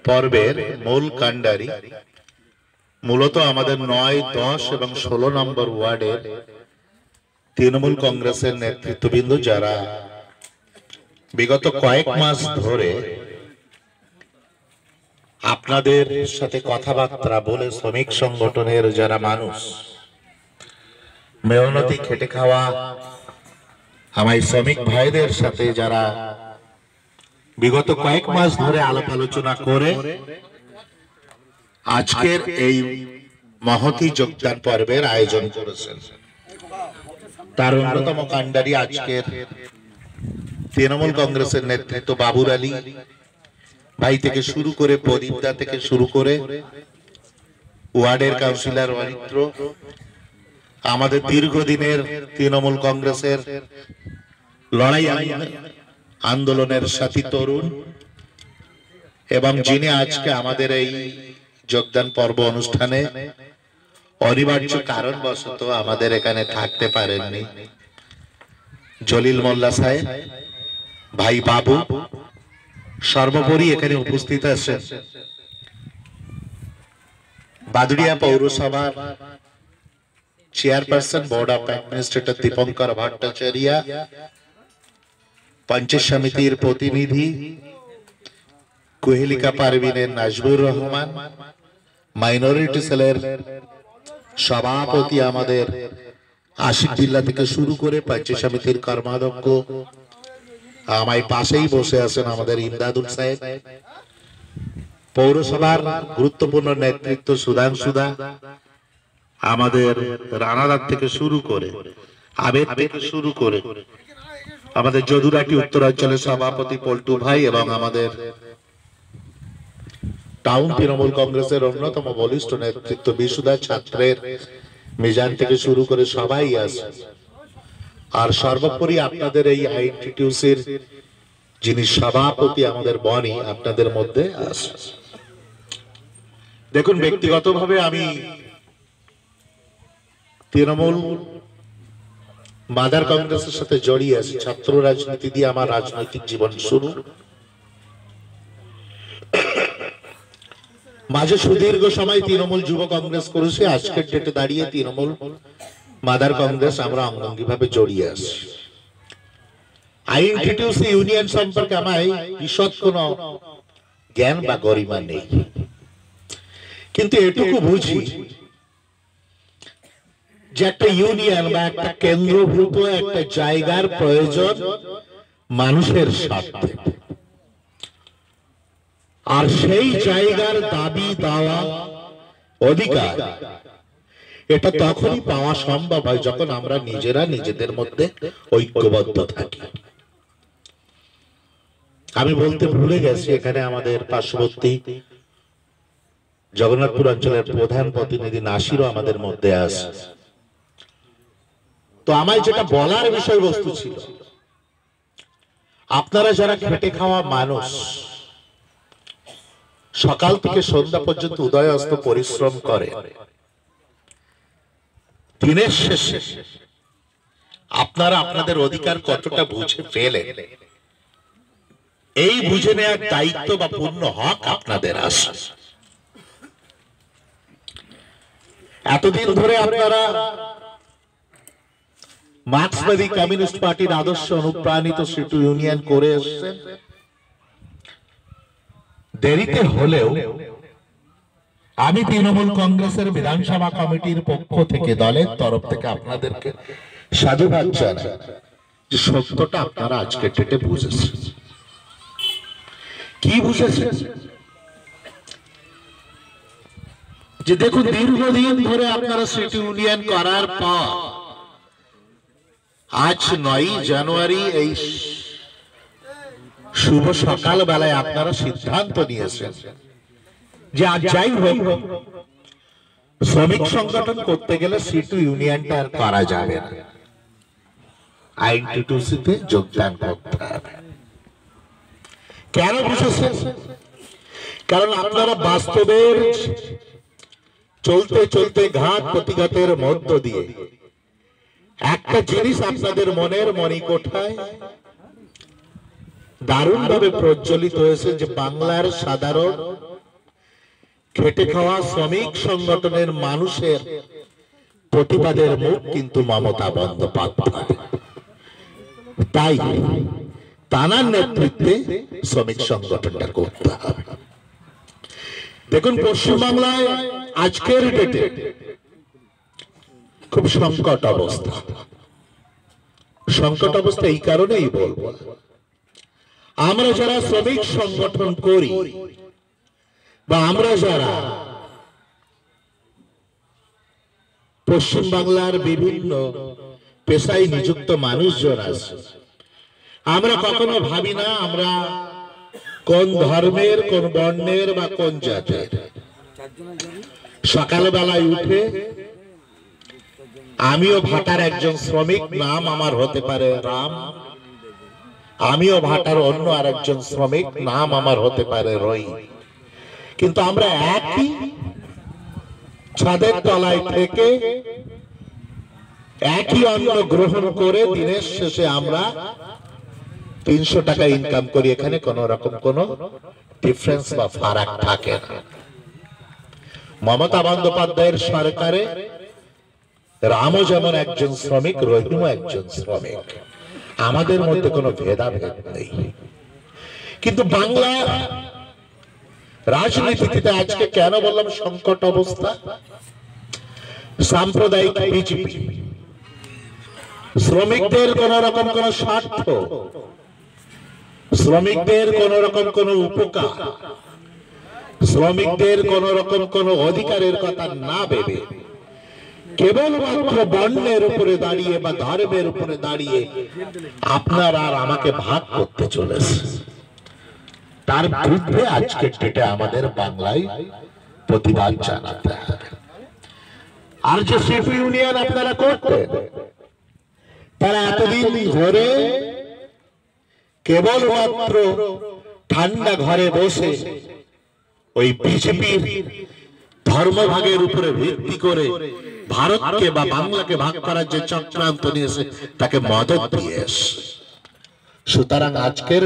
পর্বের মূল কাণ্ডারি মূলত আমাদের ৯, ১০ এবং ১৬ নম্বর ওয়ার্ডের তৃণমূল কংগ্রেসের নেতৃত্ববৃন্দ, যারা বিগত কয়েক মাস ধরে আপনাদের সাথে কথাবার্তা বলে শ্রমিক সংগঠনের যারা মানুষ, মেহনতি খেটে খাওয়া আমার শ্রমিক ভাইদের সাথে যারা বিগত কয়েক মাস ধরে আলাপ আলোচনা করে আজকের এই মহতি যোগদান পর্বের আয়োজন করেছেন, তার অন্যতম কাণ্ডারি আজকের তৃণমূল কংগ্রেসের নেতৃত্ব বাবুর আলী ভাই থেকে শুরু করে, প্রদীপদা থেকে শুরু করে ওয়ার্ডের কাউন্সিলর অরিত্র, আমাদের দীর্ঘদিনের তৃণমূল কংগ্রেসের লড়াই আন্দোলনের সাথী তরুণ, এবং যিনি আজকে আমাদের এই যোগদান পর্ব অনুষ্ঠানে অনিবার্য কারণবশত আমাদের এখানে থাকতে পারেননি, জলিল মোল্লা সাহেব, ভাই বাবু, সর্বোপরি এখানে উপস্থিত আছেন বাদুড়িয়া পৌরসভার chairperson board of administrator Dipankar Bhattacharya, panchayat সমিতির প্রতিনিধি কোহেলিকা পারভিনের নাজবুর রহমান, মাইনরিটি সেলের সভাপতি আমাদের আশিক বিল্লা থেকে শুরু করে পঞ্চায়েত সমিতির কর্মাধ্যক্ষ আমার পাশেই বসে আছেন আমাদের ইমদাদুল সাহেব, পৌরসভার গুরুত্বপূর্ণ নেতৃত্ব সুধাংশুদা, আমাদের রানাদার থেকে শুরু করে আবেদ থেকে শুরু করে আমাদের যদুরাটি উত্তরাঞ্চলের সভাপতি পল্টু ভাই, এবং আমাদের টাউন তৃণমূল কংগ্রেসের অন্যতম বলিষ্ঠ নেতৃত্ব বিশুদা, ছাত্রের মিজান থেকে শুরু করে সবাই আছে। আর সর্বোপরি আপনাদের এই আইনটিটিউসির যিনি সভাপতি আমাদের বনি আপনাদের মধ্যে আছে। দেখুন, ব্যক্তিগতভাবে আমি তৃণমূল মাদার কংগ্রেসের সাথে জড়িয়ে আছি, ছাত্র রাজনীতি দিয়ে আমার রাজনৈতিক জীবন শুরু। মাঝে সুদীর্ঘ সময় তৃণমূল যুব কংগ্রেস করেছে, আজকের ডেটে দাঁড়িয়ে তৃণমূল মাদার কংগ্রেস আমরা অঙ্গাঙ্গিভাবে জড়িয়ে আছি। আইনটিটিউসি ইউনিয়ন সম্পর্কে আমার বিশদ কোনো জ্ঞান বা গরিমা নেই, কিন্তু এটুকু বুঝি যে একটা ইউনিয়ন বা একটা কেন্দ্রভূত একটা জায়গার প্রয়োজন মানুষের স্বার্থে, আর সেই জায়গার দাবি দেওয়া অধিকার এটা তখনই পাওয়া সম্ভব হয় যখন আমরা নিজেরা নিজেদের মধ্যে ঐক্যবদ্ধ থাকি। আমি বলতে ভুলে গেছি, এখানে আমাদের পার্শ্ববর্তী জগন্নাথপুর অঞ্চলের প্রধান প্রতিনিধি নাসিরও আমাদের মধ্যে আছে। তো আমার যেটা বলার বিষয়বস্তু ছিল, আপনারা যারা খেটে খাওয়া মানুষ, সকাল থেকে সন্ধ্যা পর্যন্ত উদয় অস্ত পরিশ্রম করে, দিনের শেষে আপনারা আপনাদের অধিকার কতটা বুঝে ফেলেন, এই বুঝে নেওয়ার দায়িত্ব বা পূর্ণ হক আপনাদের আছে। এতদিন ধরে আপনারা মার্ক্সবাদী কমিউনিস্ট পার্টির আদর্শ অনুপ্রাণিত সিটু ইউনিয়ন করে এসেছেন। দেরিতে হলেও আমি তৃণমূল কংগ্রেসের বিধানসভা কমিটির পক্ষ থেকে, দলের তরফ থেকে আপনাদেরকে সাধুবাদ জানাই যে সত্যটা আপনারা আজকে ডেটে বুঝেছেন। কি বুঝেছেন? যে দেখুন, দীর্ঘদিন ধরে আপনারা সিটি ইউনিয়ন করার পর আজ ৯ জানুয়ারি এই শুভ সকাল বেলায় আপনারা সিদ্ধান্ত নিয়েছেন যে আজ যাই হোক শ্রমিক সংগঠন করতে গেলে সিটু ইউনিয়নটা আর করা যাবে না, আইনটিটিউসিতে যোগদান করতে হবে। কেন বুঝেছেন? কারণ আপনারা বাস্তবের চলতে চলতে ঘাত প্রতিঘাতের মধ্য দিয়ে একটা জিনিস আপনাদের মনের মণিকোঠায় দারুণভাবে প্রজ্বলিত হয়েছে যে বাংলার সাধারণ খেটে খাওয়া শ্রমিক সংগঠনের মানুষের প্রতিবাদের মুখ কিন্তু মমতা বন্দ্যোপাধ্যায়। তাই তানার নেতৃত্বে শ্রমিক সংগঠনটা করতে হবে। দেখুন, পশ্চিমবাংলায় আজকের ডেটে খুব সংকট অবস্থা। সংকট অবস্থা এই কারণেই বলবো, আমরা যারা শ্রমিক সংগঠন করি বা আমরা যারা পশ্চিমবাংলার বিভিন্ন পেশায় নিযুক্ত মানুষজন আছে, আমরা কখনো ভাবি না আমরা কোন ধর্মের, কোন বর্ণের বা কোন জাতের। সকালবেলায় উঠে আমিও ভাটার একজন শ্রমিক, নাম আমার হতে পারে রাম, আমিও ভাটার অন্য আরেকজন শ্রমিক, নাম আমার হতে পারে রই, কিন্তু আমরা একই ছাদের তলায় থেকে একই অন্ন গ্রহণ করে দিনের শেষে আমরা 300 টাকা ইনকাম করি। এখানে কোন রকম কোন ডিফারেন্স বা ফারাক থাকে না। মমতা বন্দ্যোপাধ্যায়ের সরকারে রামও যেমন একজন শ্রমিক, রহিমও একজন শ্রমিক, আমাদের মধ্যে কোনো ভেদাভেদ নেই। কিন্তু বাংলা রাজনীতিতে আজকে কেন বললাম সংকট অবস্থা? সাম্প্রদায়িক বিজেপি, শ্রমিকদের কোন রকম কোন স্বার্থ, শ্রমিকদের কোন রকম কোন উপকার, শ্রমিকদের কোন রকম কোন অধিকারের কথা না ভেবে কেবলমাত্র বর্ণের উপরে দাঁড়িয়ে বা ধর্মের উপরে দাঁড়িয়ে আপনার আর আমাকে ভাগ করতে চলেছে। তার বিরুদ্ধে আজকের ডেটে আমাদের বাংলায় প্রতিবাদ জানাতে হবে। আর যে সিপি ইউনিয়ন আপনারা করতেন, তারা এতদিন ধরে কেবলমাত্র ঠান্ডা ঘরে বসে ওই বিজেপির ধর্মভাগের উপরে ভিত্তি করে ভারতকে বা বাংলাকে ভাগ করার যে চক্রান্ত নিয়েছে তাকে মদত দিয়েছে। সুতরাং আজকের